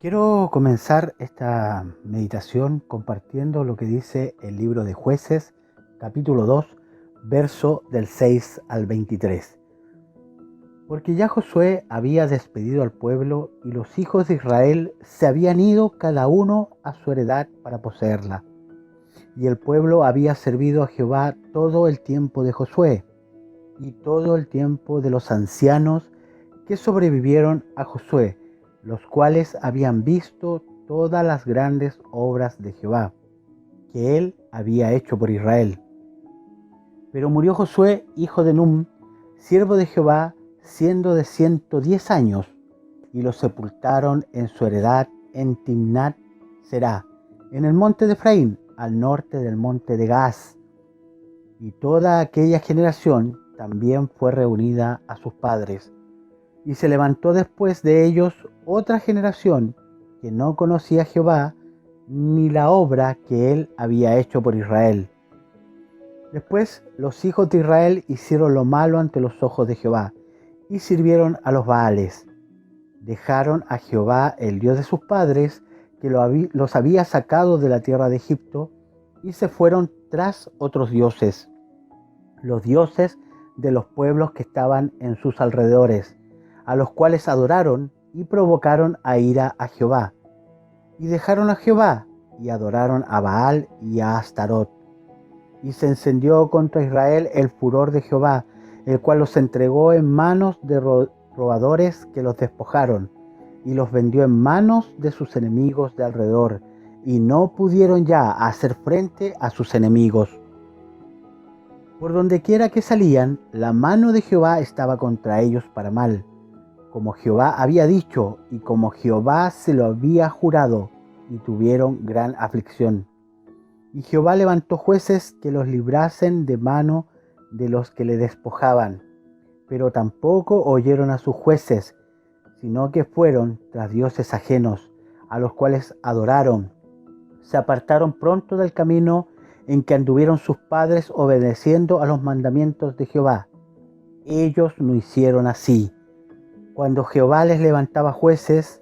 Quiero comenzar esta meditación compartiendo lo que dice el libro de Jueces, capítulo 2, verso del 6 al 23. Porque ya Josué había despedido al pueblo y los hijos de Israel se habían ido cada uno a su heredad para poseerla. Y el pueblo había servido a Jehová todo el tiempo de Josué y todo el tiempo de los ancianos que sobrevivieron a Josué, los cuales habían visto todas las grandes obras de Jehová, que él había hecho por Israel. Pero murió Josué, hijo de Nun, siervo de Jehová, siendo de 110 años, y lo sepultaron en su heredad en Timnat Será, en el monte de Efraín, al norte del monte de Gaas. Y toda aquella generación también fue reunida a sus padres. Y se levantó después de ellos otra generación que no conocía a Jehová ni la obra que él había hecho por Israel. Después los hijos de Israel hicieron lo malo ante los ojos de Jehová y sirvieron a los Baales. Dejaron a Jehová, el Dios de sus padres, que los había sacado de la tierra de Egipto, y se fueron tras otros dioses, los dioses de los pueblos que estaban en sus alrededores, a los cuales adoraron y provocaron a ira a Jehová. Y dejaron a Jehová y adoraron a Baal y a Astarot. Y se encendió contra Israel el furor de Jehová, el cual los entregó en manos de robadores que los despojaron, y los vendió en manos de sus enemigos de alrededor, y no pudieron ya hacer frente a sus enemigos. Por donde quiera que salían, la mano de Jehová estaba contra ellos para mal, como Jehová había dicho y como Jehová se lo había jurado, y tuvieron gran aflicción. Y Jehová levantó jueces que los librasen de mano de los que le despojaban, pero tampoco oyeron a sus jueces, sino que fueron tras dioses ajenos, a los cuales adoraron. Se apartaron pronto del camino en que anduvieron sus padres, obedeciendo a los mandamientos de Jehová. Ellos no hicieron así. Cuando Jehová les levantaba jueces,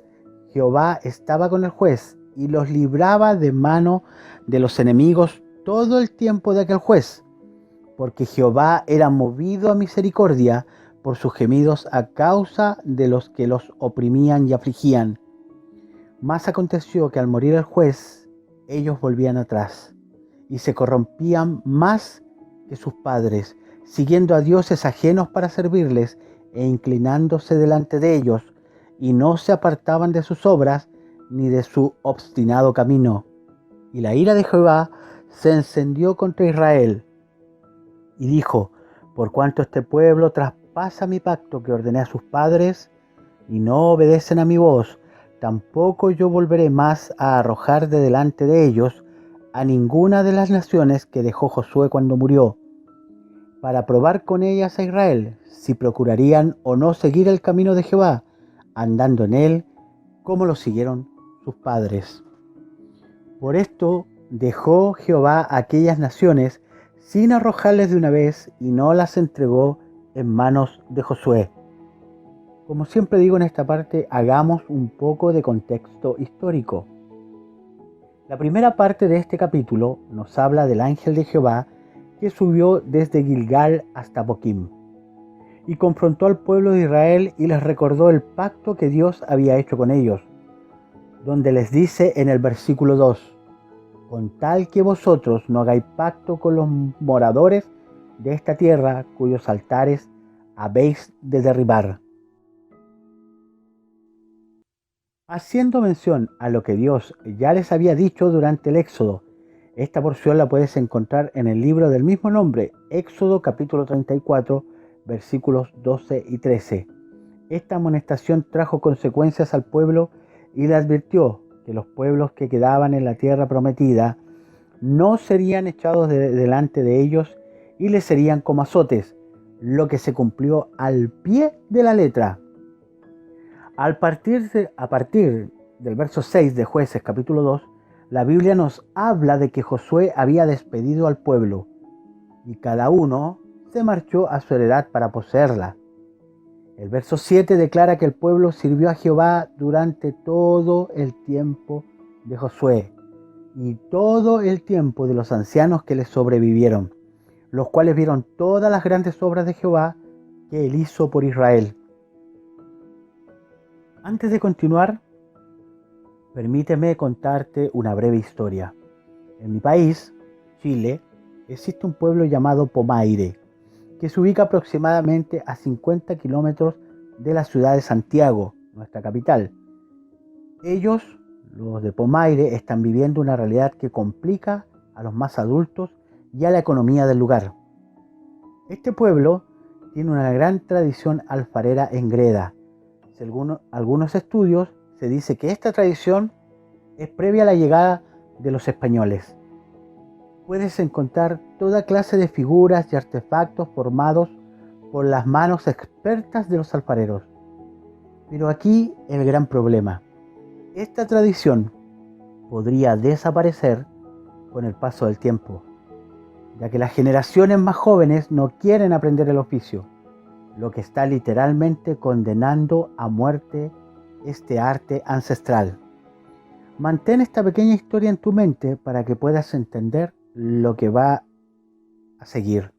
Jehová estaba con el juez y los libraba de mano de los enemigos todo el tiempo de aquel juez, porque Jehová era movido a misericordia por sus gemidos a causa de los que los oprimían y afligían. Mas aconteció que al morir el juez, ellos volvían atrás y se corrompían más que sus padres, siguiendo a dioses ajenos para servirles e inclinándose delante de ellos, y no se apartaban de sus obras ni de su obstinado camino. Y la ira de Jehová se encendió contra Israel, y dijo: por cuanto este pueblo traspasa mi pacto que ordené a sus padres, y no obedecen a mi voz, tampoco yo volveré más a arrojar de delante de ellos a ninguna de las naciones que dejó Josué cuando murió, para probar con ellas a Israel si procurarían o no seguir el camino de Jehová, andando en él como lo siguieron sus padres. Por esto dejó Jehová a aquellas naciones sin arrojarles de una vez, y no las entregó en manos de Josué. Como siempre digo en esta parte, hagamos un poco de contexto histórico. La primera parte de este capítulo nos habla del ángel de Jehová que subió desde Gilgal hasta Boquim y confrontó al pueblo de Israel y les recordó el pacto que Dios había hecho con ellos, donde les dice en el versículo 2: con tal que vosotros no hagáis pacto con los moradores de esta tierra cuyos altares habéis de derribar. Haciendo mención a lo que Dios ya les había dicho durante el Éxodo. Esta porción la puedes encontrar en el libro del mismo nombre, Éxodo capítulo 34, versículos 12 y 13. Esta amonestación trajo consecuencias al pueblo y le advirtió que los pueblos que quedaban en la tierra prometida no serían echados delante de ellos y les serían como azotes, lo que se cumplió al pie de la letra. A partir del verso 6 de Jueces capítulo 2, la Biblia nos habla de que Josué había despedido al pueblo y cada uno se marchó a su heredad para poseerla. El verso 7 declara que el pueblo sirvió a Jehová durante todo el tiempo de Josué y todo el tiempo de los ancianos que le sobrevivieron, los cuales vieron todas las grandes obras de Jehová que él hizo por Israel. Antes de continuar, permíteme contarte una breve historia. En mi país, Chile, existe un pueblo llamado Pomaire, que se ubica aproximadamente a 50 kilómetros de la ciudad de Santiago, nuestra capital. Ellos, los de Pomaire, están viviendo una realidad que complica a los más adultos y a la economía del lugar. Este pueblo tiene una gran tradición alfarera en greda. Según algunos estudios, se dice que esta tradición es previa a la llegada de los españoles. Puedes encontrar toda clase de figuras y artefactos formados por las manos expertas de los alfareros. Pero aquí el gran problema. Esta tradición podría desaparecer con el paso del tiempo, ya que las generaciones más jóvenes no quieren aprender el oficio, lo que está literalmente condenando a muerte este arte ancestral. Mantén esta pequeña historia en tu mente para que puedas entender lo que va a seguir.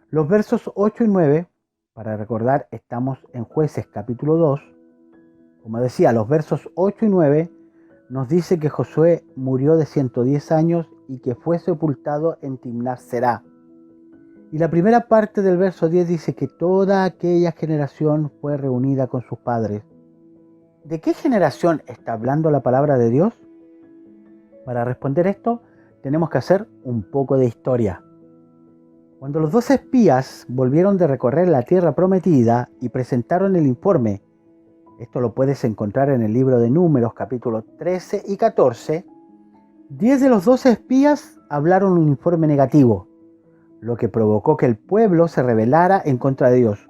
Los versos 8 y 9, para recordar, estamos en Jueces capítulo 2. Como decía, los versos 8 y 9 nos dice que Josué murió de 110 años y que fue sepultado en Timnat Será. Y la primera parte del verso 10 dice que toda aquella generación fue reunida con sus padres. ¿De qué generación está hablando la palabra de Dios? Para responder esto, tenemos que hacer un poco de historia. Cuando los 12 espías volvieron de recorrer la tierra prometida y presentaron el informe, esto lo puedes encontrar en el libro de Números, capítulos 13 y 14, 10 de los 12 espías hablaron un informe negativo, lo que provocó que el pueblo se rebelara en contra de Dios,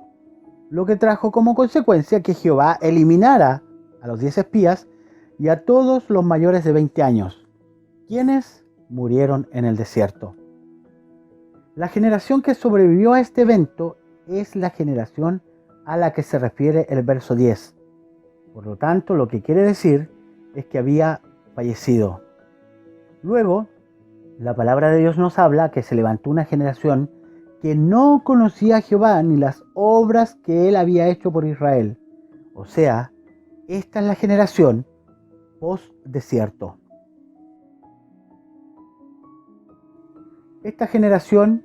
lo que trajo como consecuencia que Jehová eliminara a los 10 espías y a todos los mayores de 20 años, quienes murieron en el desierto. La generación que sobrevivió a este evento es la generación a la que se refiere el verso 10. Por lo tanto, lo que quiere decir es que había fallecido. Luego, la palabra de Dios nos habla que se levantó una generación que no conocía a Jehová ni las obras que él había hecho por Israel. O sea, esta es la generación post-desierto. Esta generación,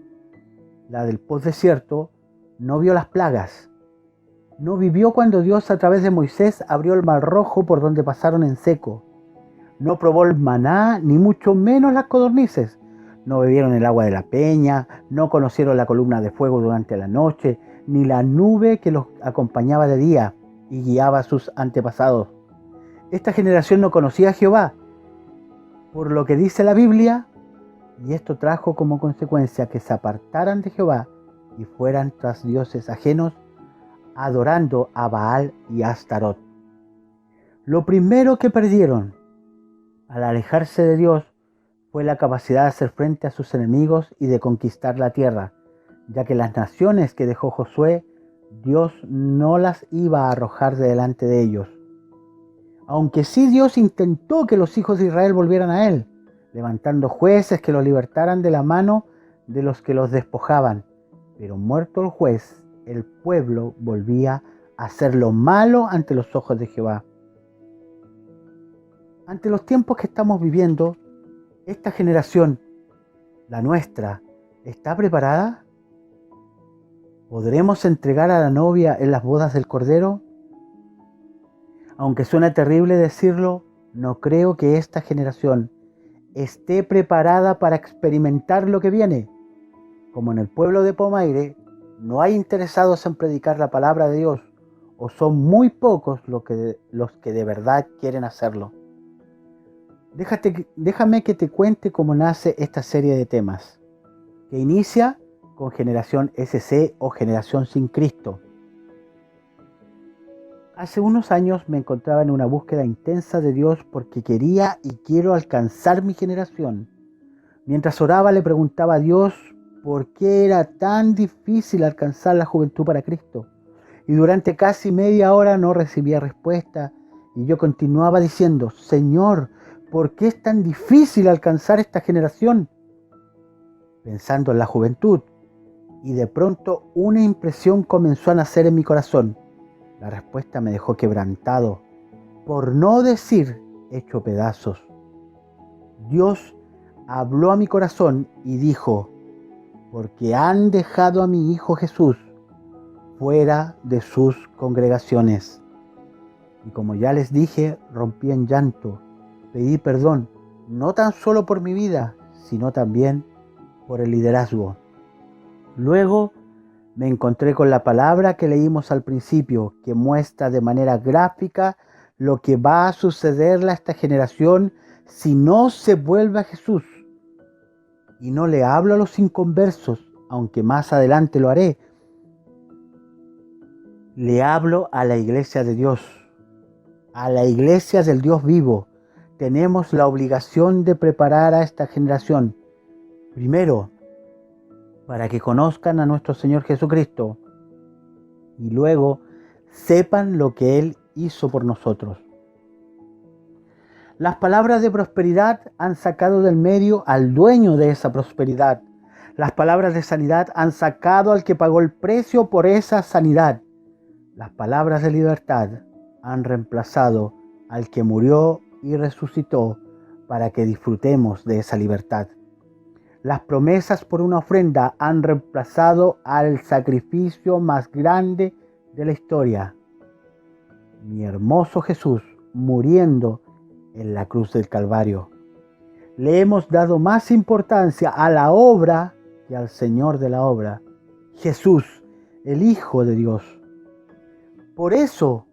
la del post-desierto, no vio las plagas. No vivió cuando Dios a través de Moisés abrió el mar rojo por donde pasaron en seco. No probó el maná, ni mucho menos las codornices. No bebieron el agua de la peña, no conocieron la columna de fuego durante la noche, ni la nube que los acompañaba de día y guiaba a sus antepasados. Esta generación no conocía a Jehová, por lo que dice la Biblia, y esto trajo como consecuencia que se apartaran de Jehová y fueran tras dioses ajenos, adorando a Baal y a Astarot. Lo primero que perdieron al alejarse de Dios fue la capacidad de hacer frente a sus enemigos y de conquistar la tierra, ya que las naciones que dejó Josué, Dios no las iba a arrojar de delante de ellos. Aunque sí Dios intentó que los hijos de Israel volvieran a él, levantando jueces que los libertaran de la mano de los que los despojaban. Pero muerto el juez, el pueblo volvía a hacer lo malo ante los ojos de Jehová. Ante los tiempos que estamos viviendo, esta generación, la nuestra, ¿está preparada? ¿Podremos entregar a la novia en las bodas del Cordero? Aunque suena terrible decirlo, no creo que esta generación esté preparada para experimentar lo que viene. Como en el pueblo de Pomaire, no hay interesados en predicar la palabra de Dios, o son muy pocos los que de verdad quieren hacerlo. Déjame que te cuente cómo nace esta serie de temas, que inicia con Generación SC o Generación Sin Cristo. Hace unos años me encontraba en una búsqueda intensa de Dios porque quería y quiero alcanzar mi generación. Mientras oraba le preguntaba a Dios por qué era tan difícil alcanzar la juventud para Cristo. y durante casi media hora no recibía respuesta y yo continuaba diciendo: Señor, ¿por qué es tan difícil alcanzar esta generación? Pensando en la juventud, y de pronto una impresión comenzó a nacer en mi corazón. La respuesta me dejó quebrantado, por no decir hecho pedazos. Dios habló a mi corazón y dijo: porque han dejado a mi Hijo Jesús fuera de sus congregaciones. Y como ya les dije, rompí en llanto, pedí perdón, no tan solo por mi vida, sino también por el liderazgo. Luego me encontré con la palabra que leímos al principio, que muestra de manera gráfica lo que va a sucederle a esta generación si no se vuelve a Jesús. Y no le hablo a los inconversos, aunque más adelante lo haré. Le hablo a la iglesia de Dios, a la iglesia del Dios vivo. Tenemos la obligación de preparar a esta generación, primero, para que conozcan a nuestro Señor Jesucristo y luego sepan lo que Él hizo por nosotros. Las palabras de prosperidad han sacado del medio al dueño de esa prosperidad. Las palabras de sanidad han sacado al que pagó el precio por esa sanidad. Las palabras de libertad han reemplazado al que murió y resucitó para que disfrutemos de esa libertad. Las promesas por una ofrenda han reemplazado al sacrificio más grande de la historia. Mi hermoso Jesús muriendo en la cruz del Calvario. Le hemos dado más importancia a la obra que al Señor de la obra, Jesús, el Hijo de Dios. Por eso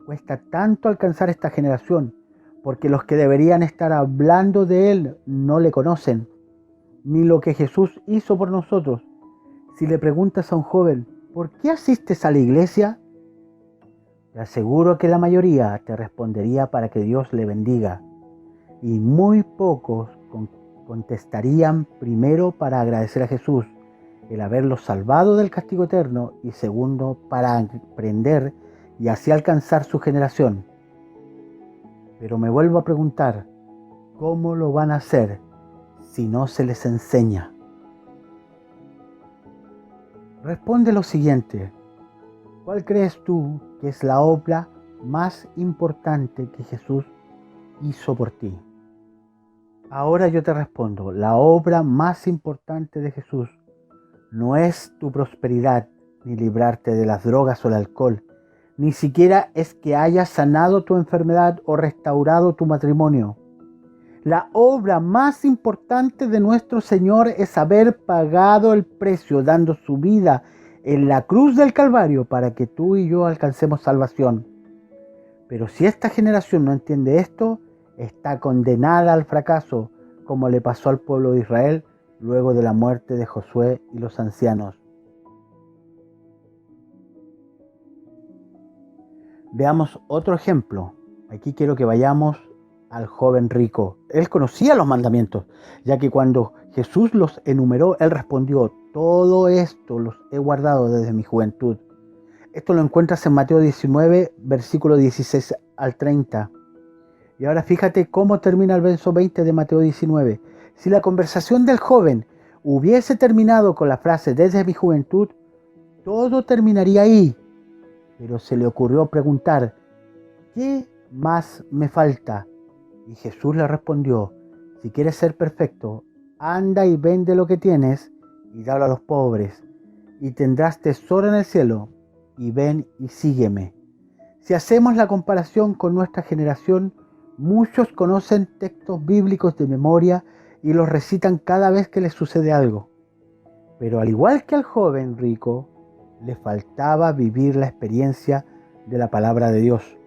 cuesta tanto alcanzar esta generación, porque los que deberían estar hablando de Él no le conocen, ni lo que Jesús hizo por nosotros. Si le preguntas a un joven: ¿por qué asistes a la iglesia?, te aseguro que la mayoría te respondería: para que Dios le bendiga. Y muy pocos contestarían: primero, para agradecer a Jesús el haberlos salvado del castigo eterno, y segundo, para aprender y así alcanzar su generación. Pero me vuelvo a preguntar: ¿cómo lo van a hacer si no se les enseña? Responde lo siguiente: ¿cuál crees tú que es la obra más importante que Jesús hizo por ti? Ahora yo te respondo: la obra más importante de Jesús no es tu prosperidad, ni librarte de las drogas o el alcohol, ni siquiera es que hayas sanado tu enfermedad o restaurado tu matrimonio. La obra más importante de nuestro Señor es haber pagado el precio, dando su vida en la cruz del Calvario para que tú y yo alcancemos salvación. Pero si esta generación no entiende esto, está condenada al fracaso, como le pasó al pueblo de Israel luego de la muerte de Josué y los ancianos. Veamos otro ejemplo. Aquí quiero que vayamos al joven rico. Él conocía los mandamientos, ya que cuando Jesús los enumeró, él respondió: todo esto los he guardado desde mi juventud. Esto lo encuentras en Mateo 19, versículo 16 al 30. Y ahora fíjate cómo termina el verso 20 de Mateo 19. Si la conversación del joven hubiese terminado con la frase desde mi juventud, todo terminaría ahí. Pero se le ocurrió preguntar: ¿qué más me falta? Y Jesús le respondió: si quieres ser perfecto, anda y vende lo que tienes y dalo a los pobres, y tendrás tesoro en el cielo, y ven y sígueme. Si hacemos la comparación con nuestra generación, muchos conocen textos bíblicos de memoria y los recitan cada vez que les sucede algo. Pero al igual que al joven rico, le faltaba vivir la experiencia de la palabra de Dios.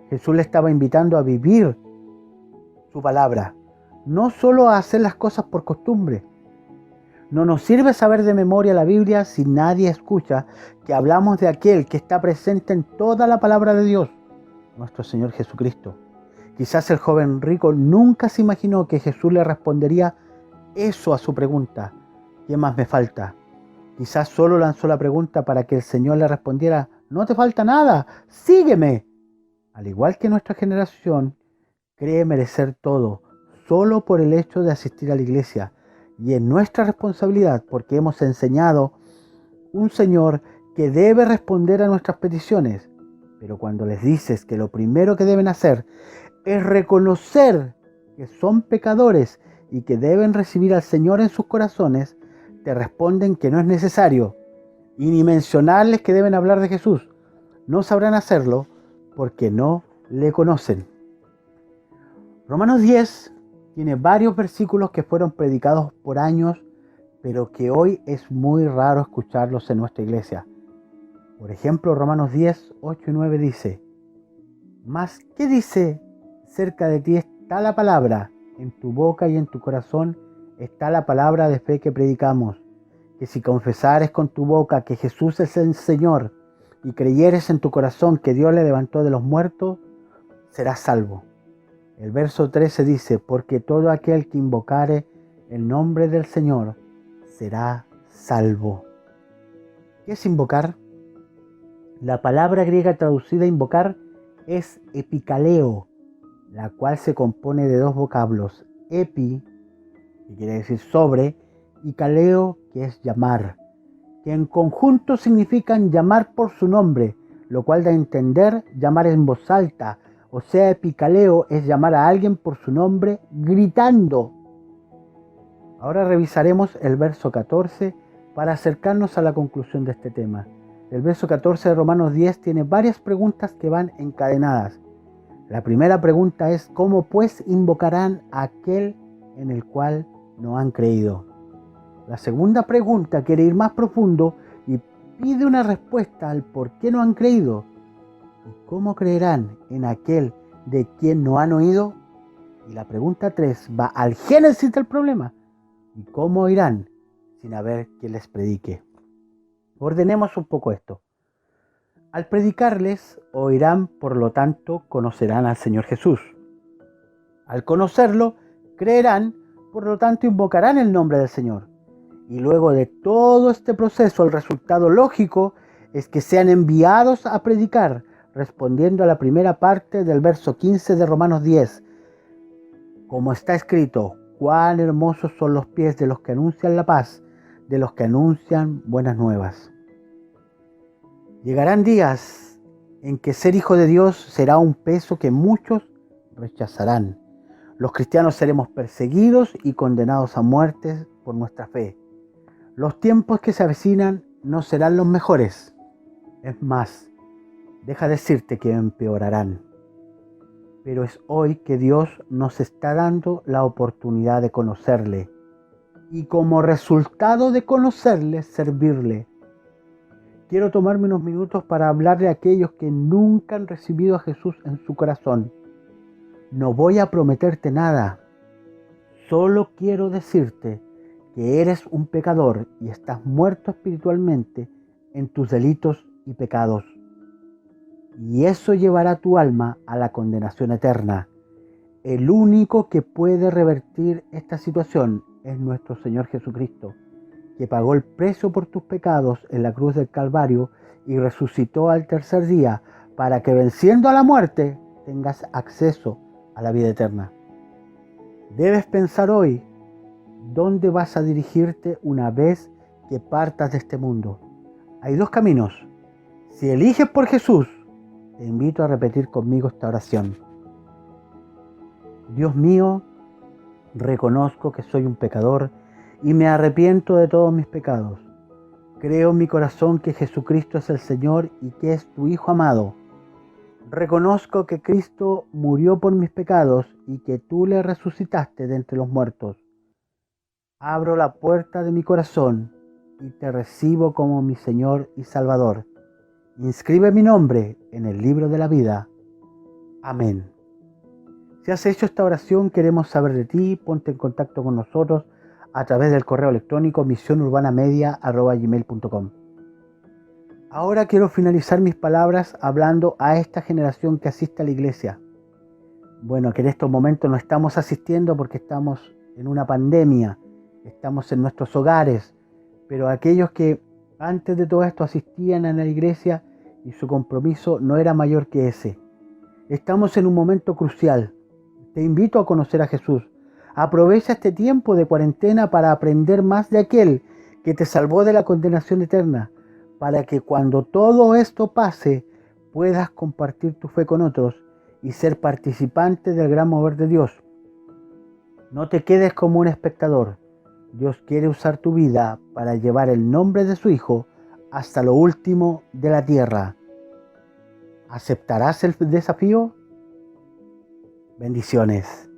Jesús le estaba invitando a vivir su palabra, no solo a hacer las cosas por costumbre. No nos sirve saber de memoria la Biblia si nadie escucha que hablamos de aquel que está presente en toda la palabra de Dios, nuestro Señor Jesucristo. Quizás el joven rico nunca se imaginó que Jesús le respondería eso a su pregunta: ¿qué más me falta? Quizás solo lanzó la pregunta para que el Señor le respondiera: no te falta nada, sígueme. Al igual que nuestra generación, cree merecer todo solo por el hecho de asistir a la iglesia. Y es nuestra responsabilidad porque hemos enseñado un Señor que debe responder a nuestras peticiones. Pero cuando les dices que lo primero que deben hacer es reconocer que son pecadores y que deben recibir al Señor en sus corazones, te responden que no es necesario. Y ni mencionarles que deben hablar de Jesús. No sabrán hacerlo porque no le conocen. Romanos 10 tiene varios versículos que fueron predicados por años, pero que hoy es muy raro escucharlos en nuestra iglesia. Por ejemplo, Romanos 10, 8 y 9 dice: «Mas, ¿qué dice? Cerca de ti está la palabra, en tu boca y en tu corazón está la palabra de fe que predicamos, que si confesares con tu boca que Jesús es el Señor y creyeres en tu corazón que Dios le levantó de los muertos, serás salvo». El verso 13 dice: «Porque todo aquel que invocare el nombre del Señor será salvo». ¿Qué es invocar? La palabra griega traducida invocar es epikaleo, la cual se compone de dos vocablos: epi, que quiere decir sobre, y kaleo, que es llamar, que en conjunto significan llamar por su nombre, lo cual da a entender llamar en voz alta. O sea, epikaleo es llamar a alguien por su nombre gritando. Ahora revisaremos el verso 14 para acercarnos a la conclusión de este tema. El verso 14 de Romanos 10 tiene varias preguntas que van encadenadas. La primera pregunta es: ¿cómo pues invocarán a aquel en el cual no han creído? La segunda pregunta quiere ir más profundo y pide una respuesta al por qué no han creído. ¿Y cómo creerán en aquel de quien no han oído? Y la pregunta 3 va al génesis del problema. ¿Y cómo oirán sin haber quien les predique? Ordenemos un poco esto. Al predicarles, oirán, por lo tanto, conocerán al Señor Jesús. Al conocerlo, creerán, por lo tanto, invocarán el nombre del Señor. Y luego de todo este proceso, el resultado lógico es que sean enviados a predicar, respondiendo a la primera parte del verso 15 de Romanos 10. Como está escrito: «Cuán hermosos son los pies de los que anuncian la paz, de los que anuncian buenas nuevas». Llegarán días en que ser hijo de Dios será un peso que muchos rechazarán. Los cristianos seremos perseguidos y condenados a muerte por nuestra fe. Los tiempos que se avecinan no serán los mejores. Es más, deja decirte que empeorarán. Pero es hoy que Dios nos está dando la oportunidad de conocerle y, como resultado de conocerle, servirle. Quiero tomarme unos minutos para hablarle a aquellos que nunca han recibido a Jesús en su corazón. No voy a prometerte nada. Solo quiero decirte que eres un pecador y estás muerto espiritualmente en tus delitos y pecados. Y eso llevará tu alma a la condenación eterna. El único que puede revertir esta situación es nuestro Señor Jesucristo, que pagó el precio por tus pecados en la cruz del Calvario y resucitó al tercer día para que, venciendo a la muerte, tengas acceso a la vida eterna. Debes pensar hoy dónde vas a dirigirte una vez que partas de este mundo. Hay dos caminos. Si eliges por Jesús, te invito a repetir conmigo esta oración. Dios mío, reconozco que soy un pecador y me arrepiento de todos mis pecados. Creo en mi corazón que Jesucristo es el Señor y que es tu Hijo amado. Reconozco que Cristo murió por mis pecados y que tú le resucitaste de entre los muertos. Abro la puerta de mi corazón y te recibo como mi Señor y Salvador. Inscribe mi nombre en el libro de la vida. Amén. Si has hecho esta oración, queremos saber de ti. Ponte en contacto con nosotros a través del correo electrónico misionurbanamedia@gmail.com. Ahora quiero finalizar mis palabras hablando a esta generación que asiste a la iglesia. Bueno, que en estos momentos no estamos asistiendo porque estamos en una pandemia, estamos en nuestros hogares, pero aquellos que antes de todo esto asistían a la iglesia, y su compromiso no era mayor que ese. Estamos en un momento crucial. Te invito a conocer a Jesús. Aprovecha este tiempo de cuarentena para aprender más de aquel que te salvó de la condenación eterna, para que cuando todo esto pase puedas compartir tu fe con otros y ser participante del gran mover de Dios. No te quedes como un espectador. Dios quiere usar tu vida para llevar el nombre de su Hijo hasta lo último de la tierra. ¿Aceptarás el desafío? Bendiciones.